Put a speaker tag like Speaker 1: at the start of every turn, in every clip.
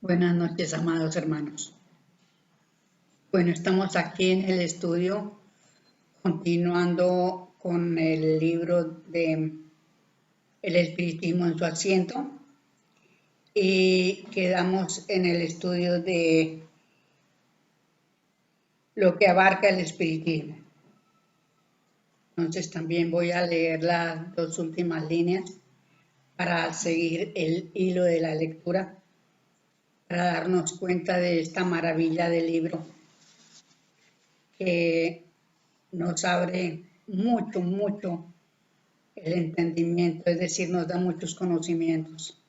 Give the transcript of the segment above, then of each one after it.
Speaker 1: Buenas noches, amados hermanos. Bueno, estamos aquí en el estudio continuando con el libro de El Espiritismo en su asiento y quedamos en el estudio de lo que abarca el espiritismo. Entonces también voy a leer las dos últimas líneas para seguir el hilo de la lectura, para darnos cuenta de esta maravilla del libro que nos abre mucho el entendimiento, es decir, nos da muchos conocimientos.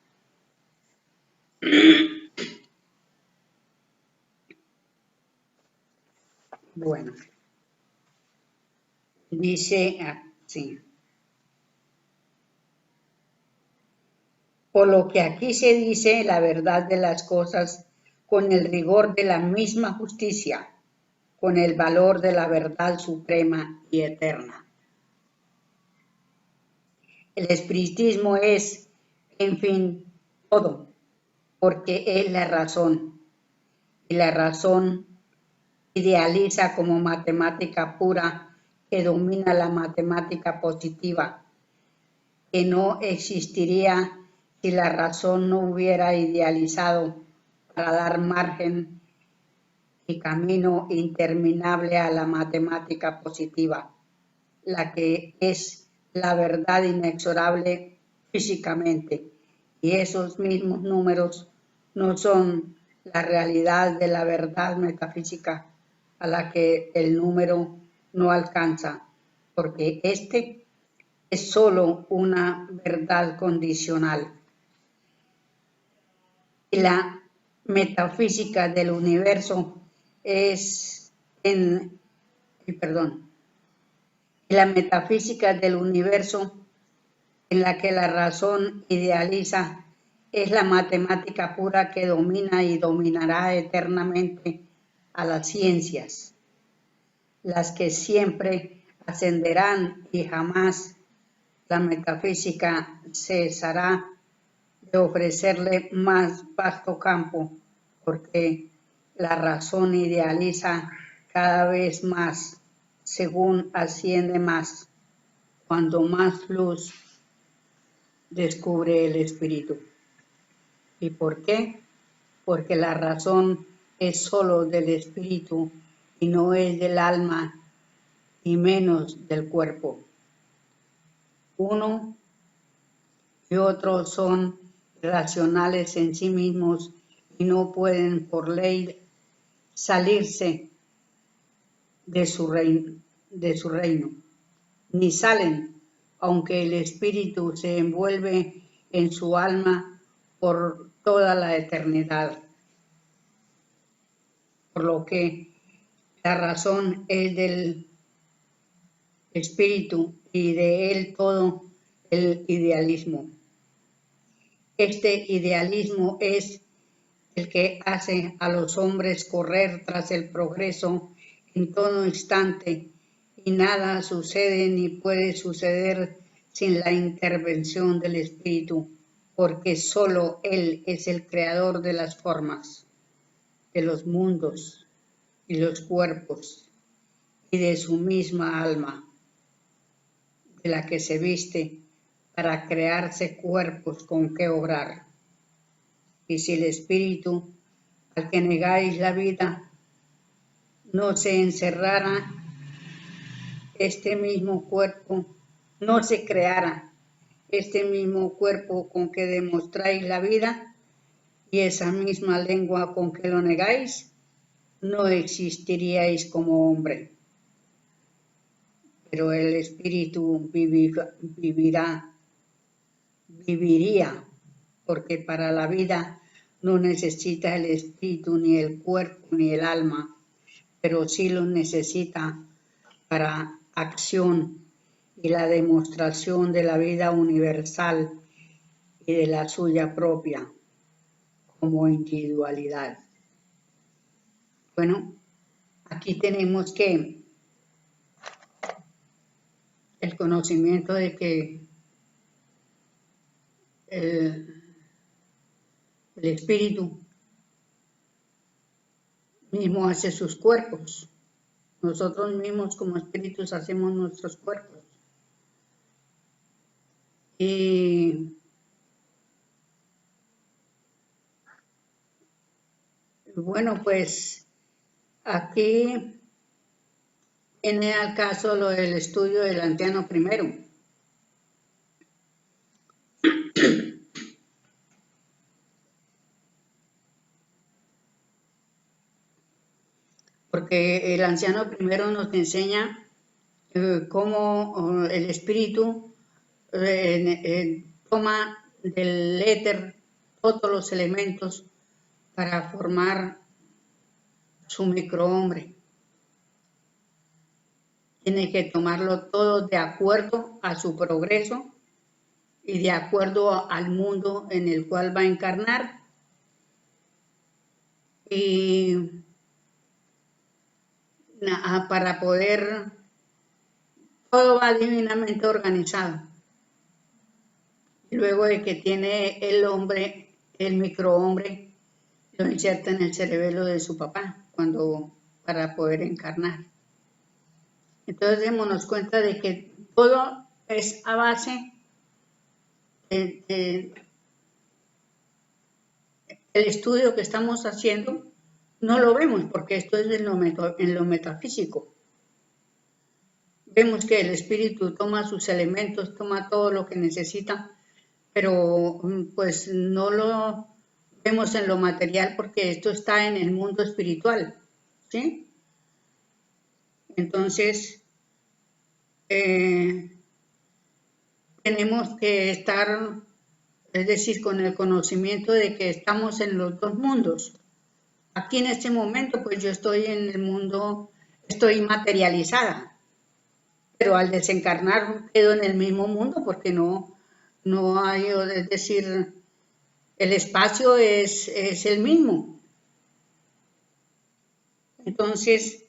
Speaker 1: Bueno, dice así. Por lo que aquí se dice la verdad de las cosas con el rigor de la misma justicia, con el valor de la verdad suprema y eterna. El espiritismo es, en fin, todo, porque es la razón, y la razón idealiza como matemática pura que domina la matemática positiva, que no existiría si la razón no hubiera idealizado para dar margen y camino interminable a la matemática positiva, la que es la verdad inexorable físicamente, y esos mismos números no son la realidad de la verdad metafísica a la que el número no alcanza, porque este es solo una verdad condicional. Y la metafísica del universo la metafísica del universo en la que la razón idealiza es la matemática pura que domina y dominará eternamente a las ciencias, las que siempre ascenderán y jamás la metafísica cesará de ofrecerle más vasto campo, porque la razón idealiza cada vez más, según asciende más, cuando más luz descubre el espíritu. ¿Y por qué? Porque la razón es solo del espíritu y no es del alma y menos del cuerpo. Uno y otro son racionales en sí mismos y no pueden por ley salirse de su reino, ni salen, aunque el espíritu se envuelve en su alma por toda la eternidad. Por lo que la razón es del espíritu y de él todo el idealismo. Este idealismo es el que hace a los hombres correr tras el progreso en todo instante, y nada sucede ni puede suceder sin la intervención del espíritu, porque solo él es el creador de las formas, de los mundos y los cuerpos, y de su misma alma, de la que se viste para crearse cuerpos con que obrar. Y si el espíritu al que negáis la vida no se encerrara, este mismo cuerpo no se creara, este mismo cuerpo con que demostráis la vida y esa misma lengua con que lo negáis, no existiríais como hombre. Pero el espíritu viviría, porque para la vida no necesita el espíritu, ni el cuerpo, ni el alma, pero sí lo necesita para acción y la demostración de la vida universal y de la suya propia como individualidad. Bueno, aquí tenemos que el conocimiento de que el espíritu mismo hace sus cuerpos. Nosotros mismos como espíritus hacemos nuestros cuerpos. Y bueno, pues aquí viene al caso lo del estudio del anciano primero. Porque el anciano primero nos enseña cómo el espíritu toma del éter todos los elementos para formar su microhombre. Tiene que tomarlo todo de acuerdo a su progreso y de acuerdo al mundo en el cual va a encarnar. Y para poder, todo va divinamente organizado. Y luego de que tiene el hombre, el microhombre, lo inserta en el cerebelo de su papá para poder encarnar. Entonces démonos cuenta de que todo es a base del estudio que estamos haciendo. No lo vemos porque esto es en lo metafísico. Vemos que el espíritu toma sus elementos, toma todo lo que necesita, pero pues no lo vemos en lo material porque esto está en el mundo espiritual, ¿sí? Entonces, tenemos que estar, es decir, con el conocimiento de que estamos en los dos mundos. Aquí en este momento, pues yo estoy en el mundo, estoy materializada, pero al desencarnar quedo en el mismo mundo porque no hay, es decir, el espacio es el mismo. Entonces,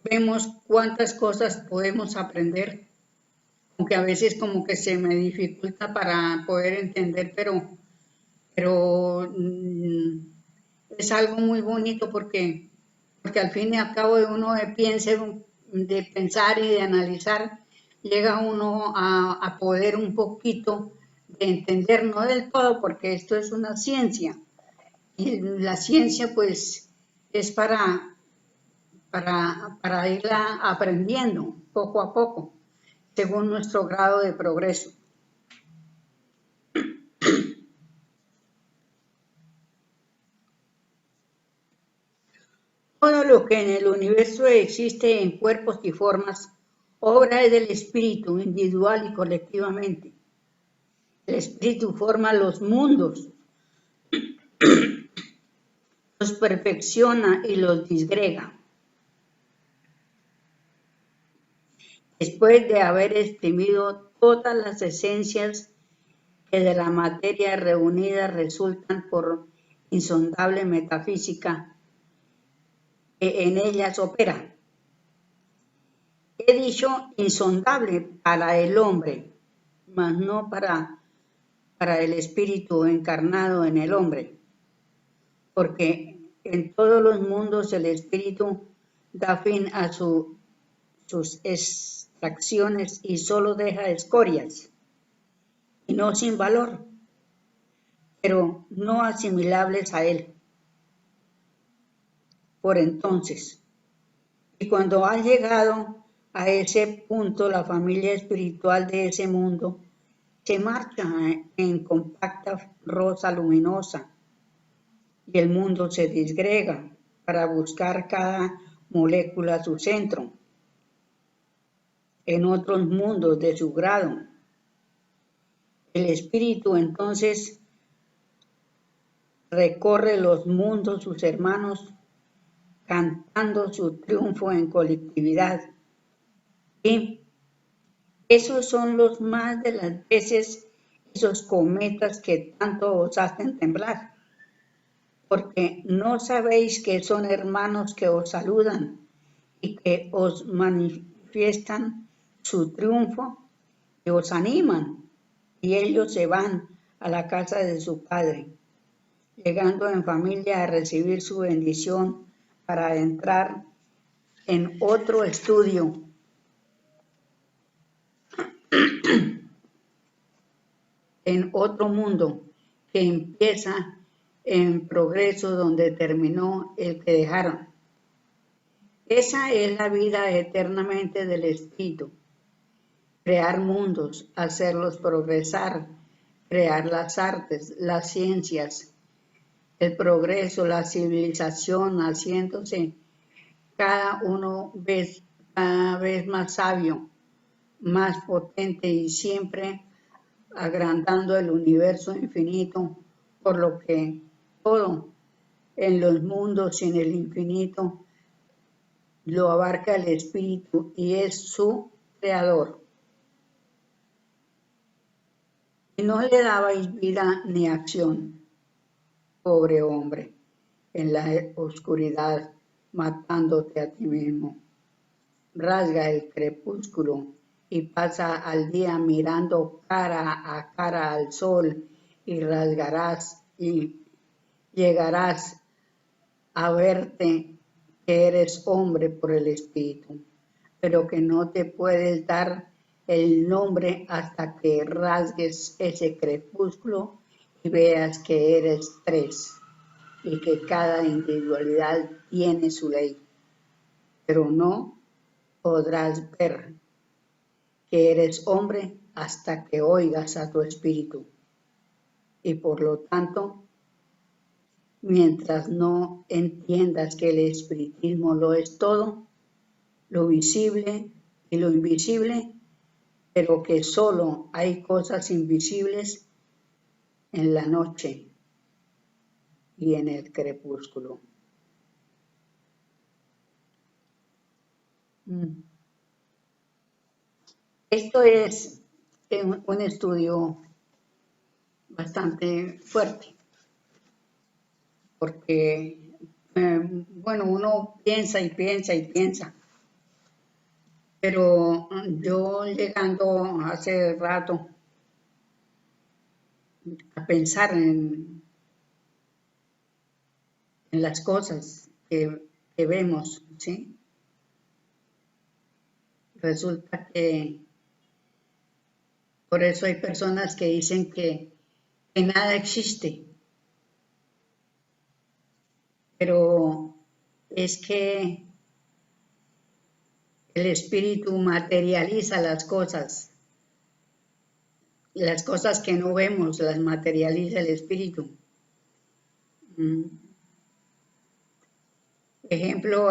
Speaker 1: vemos cuántas cosas podemos aprender, aunque a veces como que se me dificulta para poder entender, pero es algo muy bonito porque al fin y al cabo de uno de pensar y de analizar, llega uno a poder un poquito de entender, no del todo, porque esto es una ciencia, y la ciencia pues es para irla aprendiendo poco a poco, según nuestro grado de progreso. Todo lo que en el universo existe en cuerpos y formas, obra es del espíritu, individual y colectivamente. El espíritu forma los mundos, los perfecciona y los disgrega. Después de haber exprimido todas las esencias que de la materia reunida resultan por insondable metafísica que en ellas opera. He dicho insondable para el hombre, mas no para el espíritu encarnado en el hombre, porque en todos los mundos el espíritu da fin a sus extracciones y solo deja escorias, y no sin valor, pero no asimilables a él. Por entonces, y cuando ha llegado a ese punto la familia espiritual de ese mundo, se marcha en compacta rosa luminosa y el mundo se disgrega para buscar cada molécula su centro en otros mundos de su grado. El espíritu entonces recorre los mundos sus hermanos cantando su triunfo en colectividad. Y esos son los más de las veces esos cometas que tanto os hacen temblar, porque no sabéis que son hermanos que os saludan y que os manifiestan su triunfo, que os animan, y ellos se van a la casa de su padre, llegando en familia a recibir su bendición para entrar en otro estudio, en otro mundo que empieza en progreso donde terminó el que dejaron. Esa es la vida eternamente del espíritu. Crear mundos, hacerlos progresar, crear las artes, las ciencias, el progreso, la civilización, haciéndose cada vez más sabio, más potente y siempre agrandando el universo infinito, por lo que todo en los mundos y en el infinito lo abarca el espíritu y es su creador. Y no le dabais vida ni acción, pobre hombre, en la oscuridad, matándote a ti mismo. Rasga el crepúsculo y pasa al día mirando cara a cara al sol y rasgarás y llegarás a verte que eres hombre por el espíritu, pero que no te puedes dar el nombre hasta que rasgues ese crepúsculo y veas que eres tres y que cada individualidad tiene su ley, pero no podrás ver que eres hombre hasta que oigas a tu espíritu. Y por lo tanto, mientras no entiendas que el espiritismo lo es todo, lo visible y lo invisible, pero que solo hay cosas invisibles en la noche y en el crepúsculo. Esto es un estudio bastante fuerte, porque, bueno, uno piensa y piensa y piensa, pero yo llegando hace rato a pensar en las cosas que vemos, ¿sí? Resulta que por eso hay personas que dicen que nada existe, pero es que el espíritu materializa las cosas que no vemos las materializa el espíritu. Un ejemplo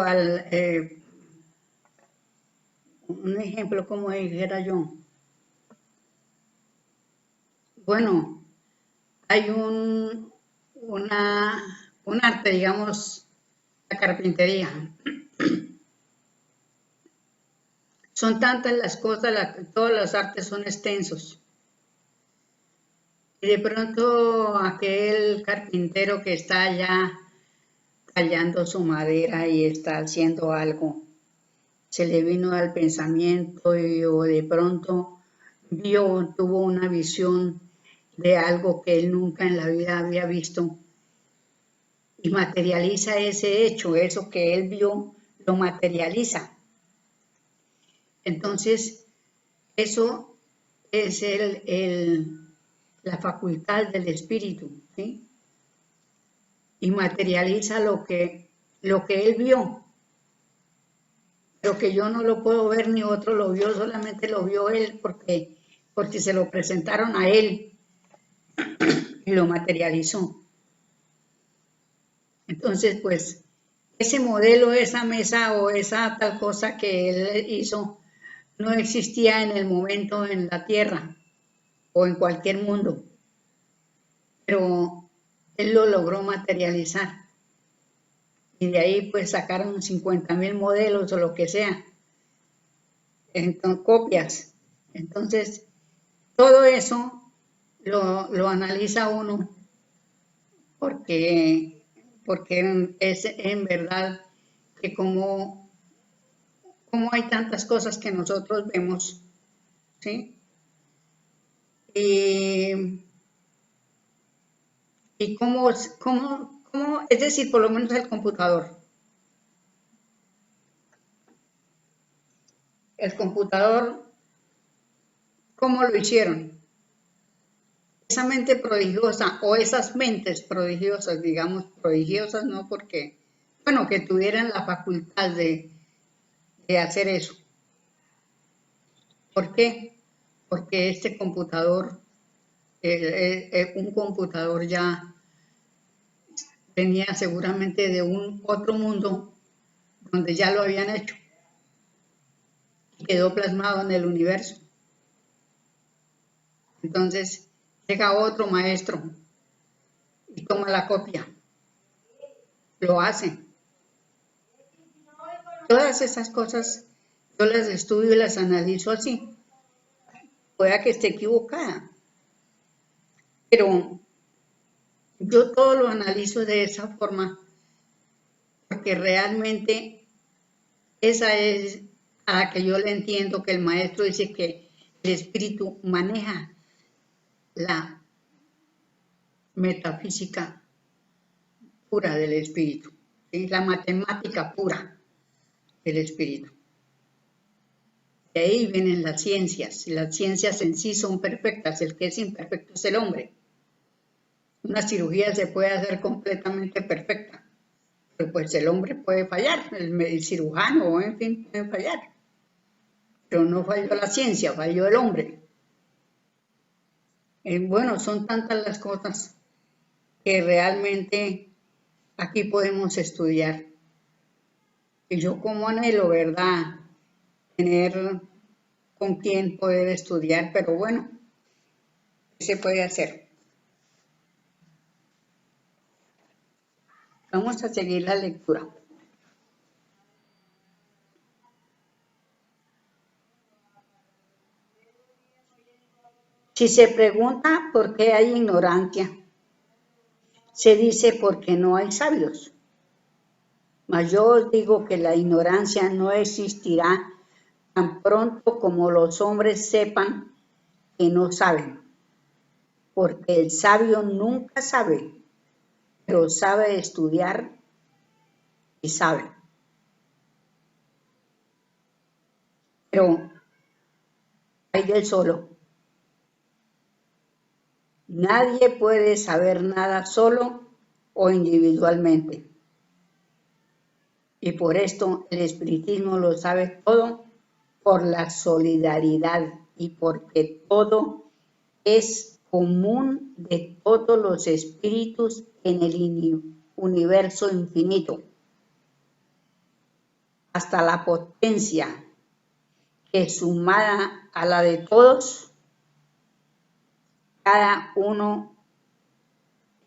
Speaker 1: como dijera yo. Bueno, hay un arte, digamos, la carpintería. Son tantas las cosas, todas las artes son extensos. Y de pronto aquel carpintero que está allá tallando su madera y está haciendo algo, se le vino al pensamiento o de pronto tuvo una visión de algo que él nunca en la vida había visto y materializa ese hecho, eso que él vio, lo materializa. Entonces, eso es la facultad del espíritu, ¿sí? Y materializa lo que él vio, pero que yo no lo puedo ver ni otro lo vio, solamente lo vio él porque se lo presentaron a él y lo materializó. Entonces, pues, ese modelo, esa mesa o esa tal cosa que él hizo no existía en el momento en la Tierra o en cualquier mundo, pero él lo logró materializar. Y de ahí pues sacaron 50,000 modelos o lo que sea, entonces, copias. Entonces, todo eso lo analiza uno porque es en verdad que como hay tantas cosas que nosotros vemos, ¿sí? Y cómo, es decir, por lo menos el computador. el computador, ¿cómo lo hicieron? Esa mente prodigiosa o esas mentes prodigiosas, digamos prodigiosas, no porque, bueno, que tuvieran la facultad de hacer eso. ¿Por qué? Porque este computador, un computador ya venía seguramente de un otro mundo donde ya lo habían hecho y quedó plasmado en el universo. Entonces llega otro maestro y toma la copia, lo hace. Todas esas cosas yo las estudio y las analizo así. Pueda que esté equivocada, pero yo todo lo analizo de esa forma porque realmente esa es a la que yo le entiendo, que el maestro dice que el espíritu maneja la metafísica pura del espíritu, ¿sí? La matemática pura del espíritu. De ahí vienen las ciencias, y las ciencias en sí son perfectas, el que es imperfecto es el hombre. Una cirugía se puede hacer completamente perfecta, pero pues el hombre puede fallar, el cirujano, en fin, puede fallar. Pero no falló la ciencia, falló el hombre. Bueno, son tantas las cosas que realmente aquí podemos estudiar. Y yo como anhelo, ¿verdad? Tener con quién poder estudiar, pero bueno, ¿qué se puede hacer? Vamos a seguir la lectura. Si se pregunta por qué hay ignorancia, se dice porque no hay sabios. Mas yo os digo que la ignorancia no existirá tan pronto como los hombres sepan que no saben, porque el sabio nunca sabe, pero sabe estudiar y sabe. Pero hay del solo. Nadie puede saber nada solo o individualmente. Y por esto el espiritismo lo sabe todo por la solidaridad y porque todo es común de todos los espíritus en el universo infinito, hasta la potencia que sumada a la de todos, cada uno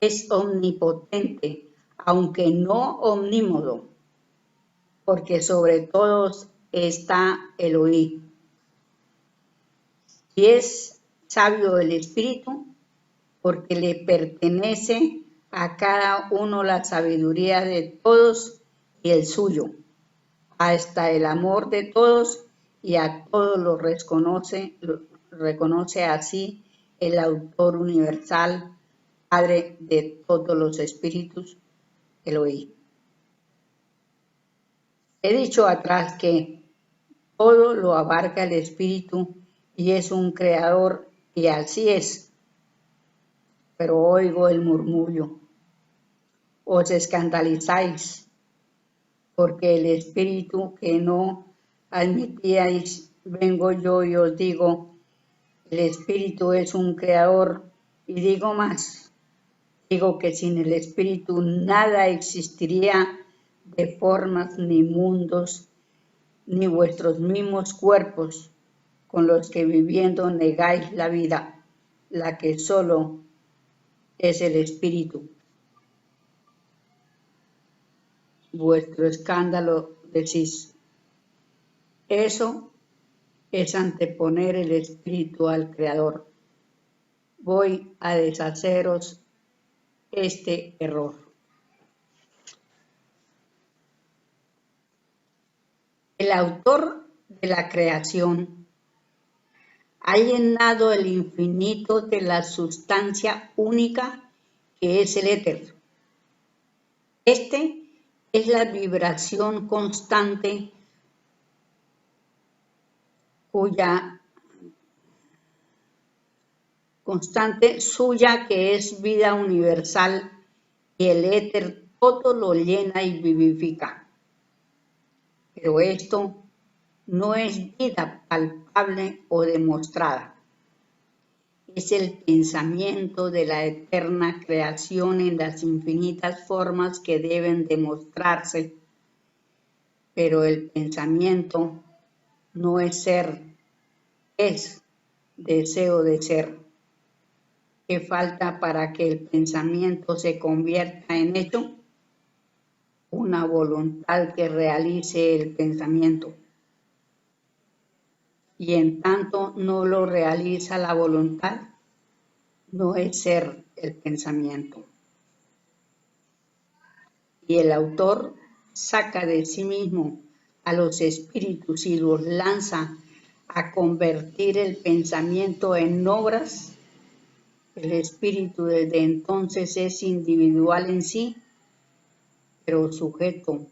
Speaker 1: es omnipotente, aunque no omnímodo, porque sobre todos está el oír. Y es sabio el espíritu, porque le pertenece a cada uno la sabiduría de todos y el suyo, hasta el amor de todos, y a todos lo reconoce así el autor universal, Padre de todos los espíritus, Elohim. He dicho atrás que todo lo abarca el espíritu y es un creador, y así es. Pero oigo el murmullo. Os escandalizáis, porque el espíritu que no admitíais, vengo yo y os digo, el espíritu es un creador, y digo más, digo que sin el espíritu nada existiría de formas ni mundos, ni vuestros mismos cuerpos, con los que viviendo negáis la vida, la que solo es el espíritu. Vuestro escándalo decís. Eso es anteponer el espíritu al creador. Voy a deshaceros este error. El autor de la creación ha llenado el infinito de la sustancia única que es el éter. Este es la vibración constante cuya constante suya que es vida universal y el éter todo lo llena y vivifica. Pero esto no es vida palpable o demostrada. Es el pensamiento de la eterna creación en las infinitas formas que deben demostrarse. Pero el pensamiento no es ser, es deseo de ser. ¿Qué falta para que el pensamiento se convierta en hecho? Una voluntad que realice el pensamiento. Y en tanto no lo realiza la voluntad, no es ser el pensamiento. Y el autor saca de sí mismo a los espíritus y los lanza a convertir el pensamiento en obras. El espíritu desde entonces es individual en sí, pero sujeto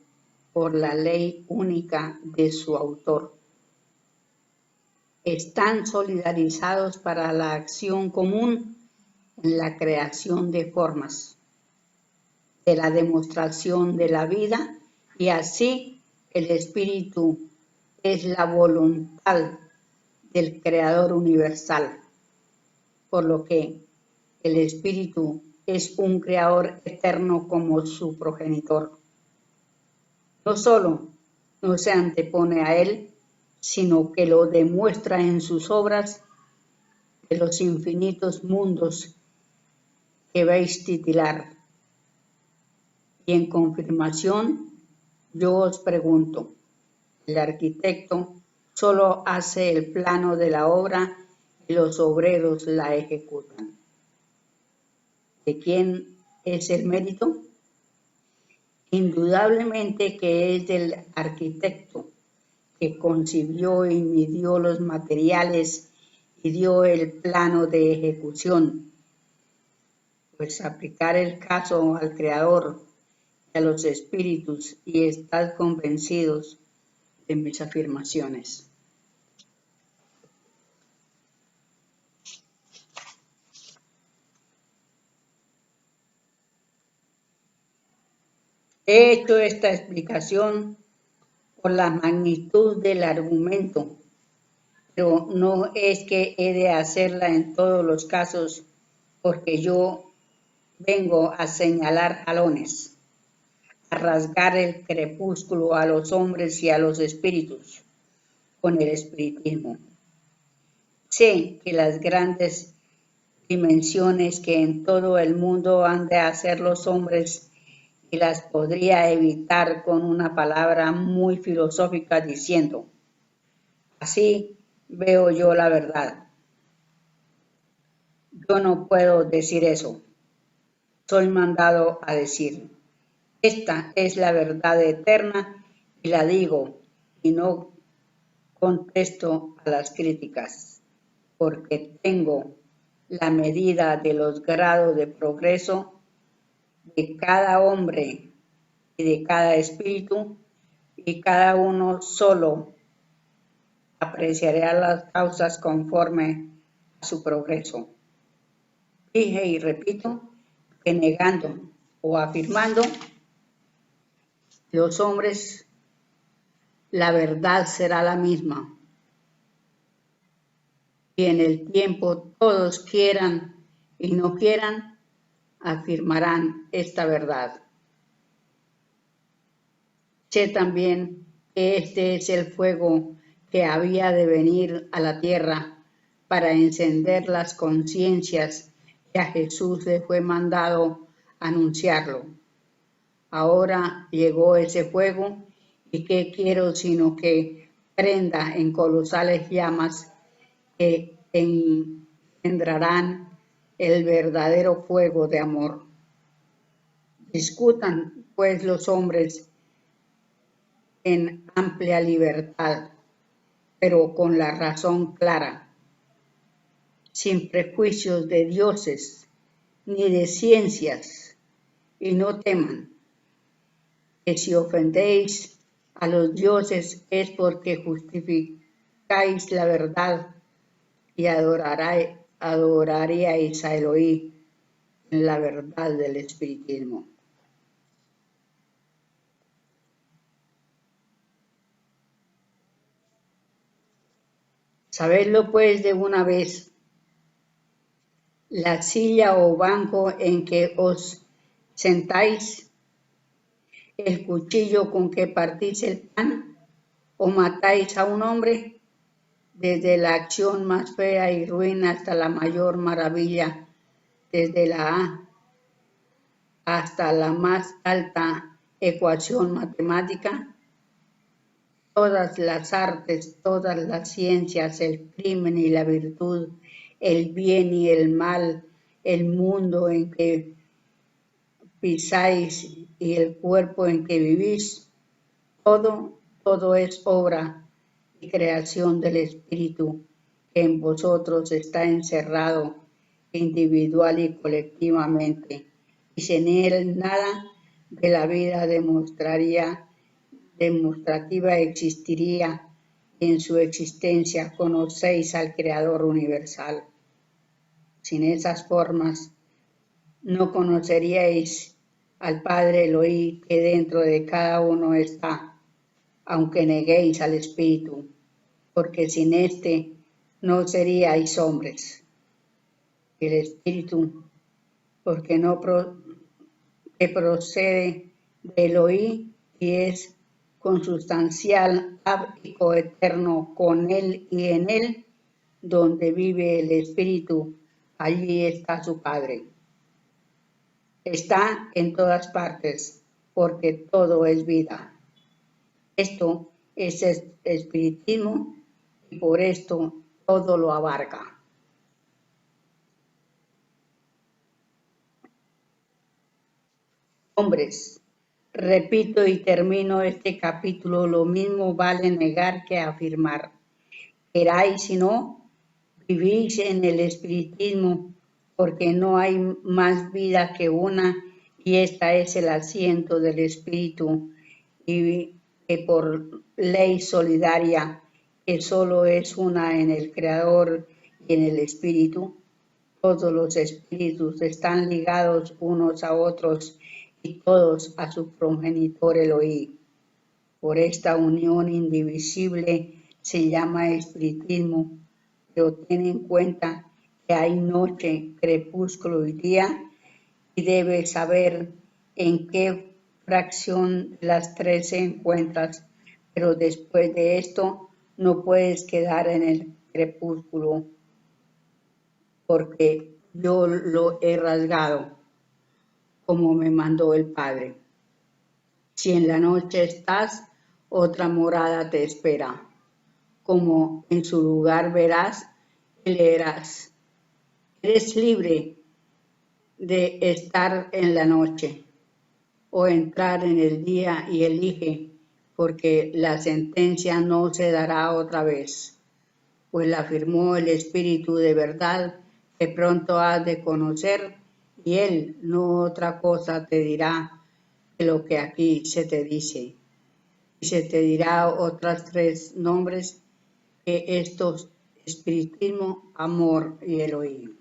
Speaker 1: por la ley única de su autor. Están solidarizados para la acción común en la creación de formas, de la demostración de la vida, y así el espíritu es la voluntad del Creador universal, por lo que el espíritu es un creador eterno como su progenitor. No solo no se antepone a él, sino que lo demuestra en sus obras de los infinitos mundos que veis titilar. Y en confirmación, yo os pregunto, el arquitecto solo hace el plano de la obra y los obreros la ejecutan. ¿De quién es el mérito? Indudablemente que es del arquitecto, que concibió y midió los materiales y dio el plano de ejecución. Pues aplicar el caso al Creador y a los espíritus y estad convencidos de mis afirmaciones. He hecho esta explicación por la magnitud del argumento, pero no es que he de hacerla en todos los casos, porque yo vengo a señalar jalones, a rasgar el crepúsculo a los hombres y a los espíritus con el espiritismo. Sé que las grandes dimensiones que en todo el mundo han de hacer los hombres y las podría evitar con una palabra muy filosófica diciendo, así veo yo la verdad. Yo no puedo decir eso. Soy mandado a decir, esta es la verdad eterna y la digo y no contesto a las críticas, porque tengo la medida de los grados de progreso de cada hombre y de cada espíritu, y cada uno solo apreciará las causas conforme a su progreso. Dije y repito que negando o afirmando los hombres, la verdad será la misma. Y en el tiempo todos quieran y no quieran, afirmarán esta verdad. Sé también que este es el fuego que había de venir a la tierra para encender las conciencias, que a Jesús le fue mandado anunciarlo. Ahora llegó ese fuego, y qué quiero sino que prenda en colosales llamas que engendrarán el verdadero fuego de amor. Discutan, pues, los hombres en amplia libertad, pero con la razón clara, sin prejuicios de dioses ni de ciencias, y no teman que si ofendéis a los dioses es porque justificáis conozcáis la verdad y adoraríais a Elohim en la verdad del espiritismo. Sabedlo pues de una vez, la silla o banco en que os sentáis, el cuchillo con que partís el pan o matáis a un hombre, desde la acción más fea y ruin hasta la mayor maravilla, desde la A hasta la más alta ecuación matemática, todas las artes, todas las ciencias, el crimen y la virtud, el bien y el mal, el mundo en que pisáis y el cuerpo en que vivís, todo es obra y creación del Espíritu que en vosotros está encerrado individual y colectivamente, y sin él nada de la vida demostrativa existiría, y en su existencia conocéis al Creador universal. Sin esas formas no conoceríais al Padre Elohim que dentro de cada uno está, aunque neguéis al Espíritu, porque sin éste no seríais hombres. El Espíritu, porque que procede de Elohim y es consustancial, y coeterno con él y en él, donde vive el Espíritu, allí está su Padre. Está en todas partes, porque todo es vida. Esto es espiritismo y por esto todo lo abarca. Hombres, repito y termino este capítulo, lo mismo vale negar que afirmar. Queráis si no, vivís en el espiritismo, porque no hay más vida que una, y esta es el asiento del espíritu, y que por ley solidaria, que solo es una en el Creador y en el Espíritu, todos los espíritus están ligados unos a otros y todos a su progenitor Elohim. Por esta unión indivisible se llama espiritismo, pero ten en cuenta que hay noche, crepúsculo y día, y debes saber en qué fracción de las tres se encuentras, pero después de esto no puedes quedar en el crepúsculo, porque yo lo he rasgado, como me mandó el Padre. Si en la noche estás, otra morada te espera, como en su lugar verás y leerás. Eres libre de estar en la noche o entrar en el día y elige, porque la sentencia no se dará otra vez, pues la afirmó el Espíritu de verdad que pronto has de conocer, y él no otra cosa te dirá que lo que aquí se te dice. Y se te dirá otras tres nombres que estos: espiritismo, amor y Elohim.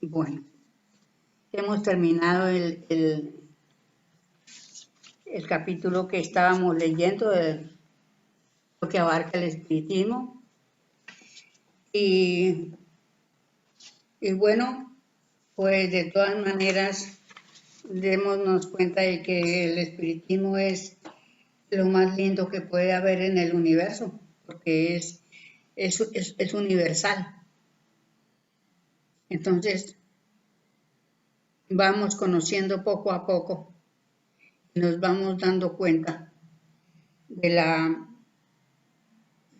Speaker 1: Bueno, hemos terminado el capítulo que estábamos leyendo, de lo que abarca el espiritismo. Y bueno, pues de todas maneras, démonos cuenta de que el espiritismo es lo más lindo que puede haber en el universo, porque es universal. Entonces, vamos conociendo poco a poco y nos vamos dando cuenta de la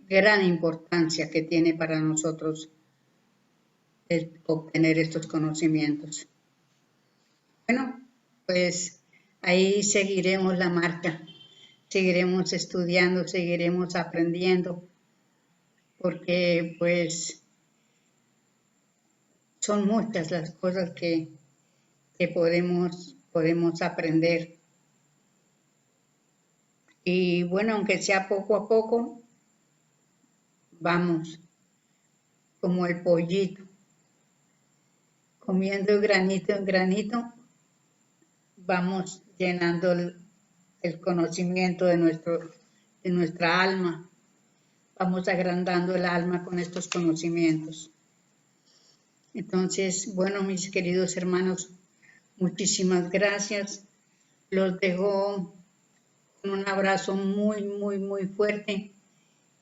Speaker 1: gran importancia que tiene para nosotros el obtener estos conocimientos. Bueno, pues ahí seguiremos la marcha, seguiremos estudiando, seguiremos aprendiendo, porque pues son muchas las cosas que podemos aprender. Y bueno, aunque sea poco a poco, vamos, como el pollito, comiendo granito en granito, vamos llenando el conocimiento de nuestra alma. Vamos agrandando el alma con estos conocimientos. Entonces, bueno, mis queridos hermanos, muchísimas gracias. Los dejo con un abrazo muy, muy, muy fuerte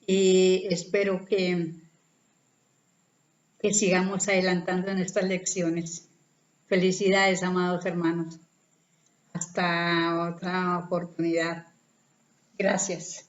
Speaker 1: y espero que sigamos adelantando en estas lecciones. Felicidades, amados hermanos. Hasta otra oportunidad. Gracias.